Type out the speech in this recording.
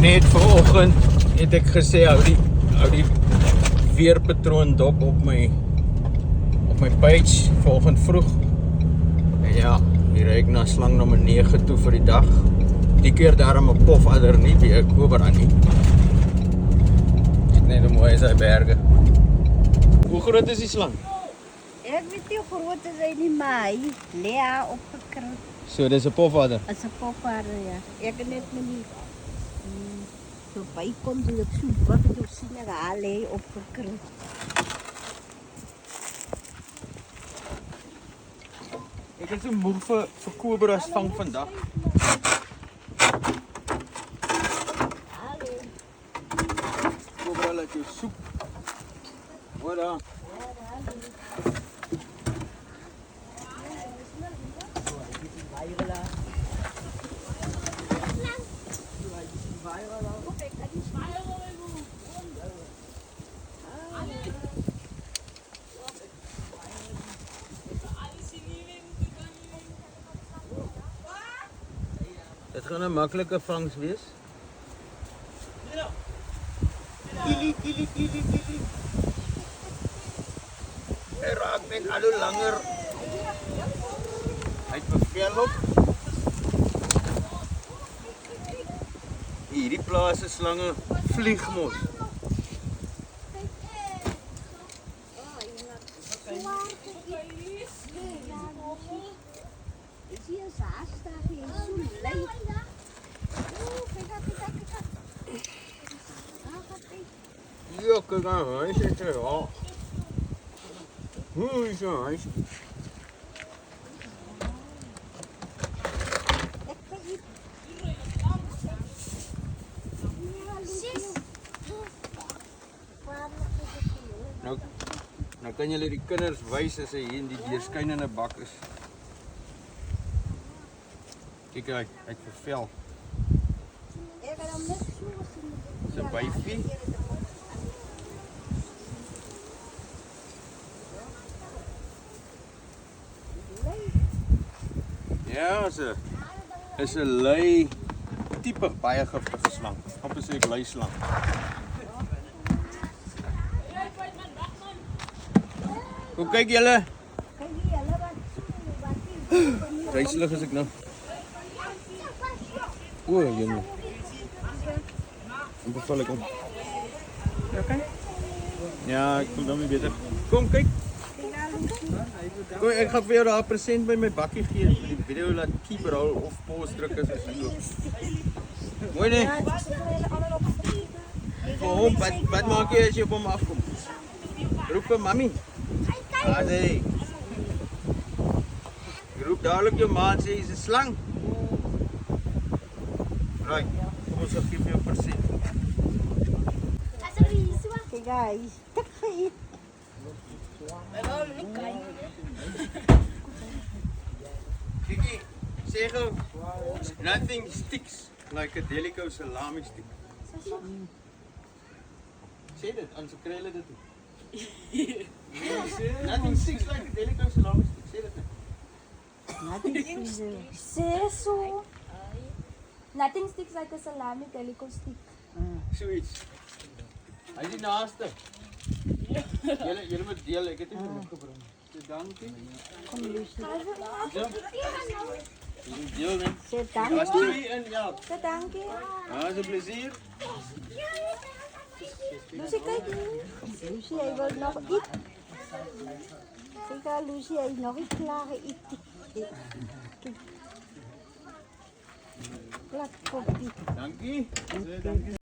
Net vanoggend het ek gesê hou die weerpatroon dop op my page vanoggend vroeg. En ja, hier ry ek na slang nommer 9 toe vir die dag. Die keer daarom 'n pofadder nie, die ek Cobra nie. Dit net hoe mooi is hy berge. Hoe groot is die slang? Ek weet nie hoe groot is hy nie, maar hy lê haar opgekruip. So dis 'n pofadder. As 'n pofadder, ja. Ek het net nie so bykom toe ek so wat ek sien dat haar lê opgekruip. Ek is so moeg vir Cobras vang vandag. Cobra laat jou soep. Hoor daar. Dit gaan 'n maklike vangs wees. Hy raak net al hoe langer. Hy het bevel op. Hierdie plaas se slange vlieg mos. Ja, kyk aan, hy sê dit ja. Hoe is hy? Nou kan julle die kinders wys as hy hier in die deurskynende bak is. Kyk hy het vervel. Sy byfie. Ja, is 'n lei tipe baie giftige slang. Amper sê ek lei slang. Kom kyk julle. Reislig is ek nou. O, julle. Hoe beval ek hom? Okay. Ja, ek voel dan weer beter. Kom kyk. Kom, ek gaan vir jou daar 'n present by my bakkie gee. Die video laat keep roll of pause druk as jy loop. Mooi nee. Vir hom, wat maak jy as jy op hom afkom? Roep vir mami. Ah nee. Roep dadelik jou ma en sê jy's 'n slang. Right, kom ons gee vir jou 'n present. Hey guys, tik vir eet. Kiki, sê gou, nothing sticks like a Delico salami stick. Sê dit, anders kry hulle dit nie. Nothing sticks like a Delico salami stick, sê dit nie. Say so. Nothing sticks like a salami delico stick. Zoiets. Hy is die naaste. Julle moet deel, ek het nie genoeg gebring. Dankie. Kom Lucy. Ja. Jullie deel net. Sê Was dankie. 2 en ja. So dankie. Ja, is 'n plesier. Lucy, kyk hier. Lucy, hy wil nog eet. Kyk aan Lucy, hy is nog nie klaar geëet. Kyk. Plat koppie. Dankie.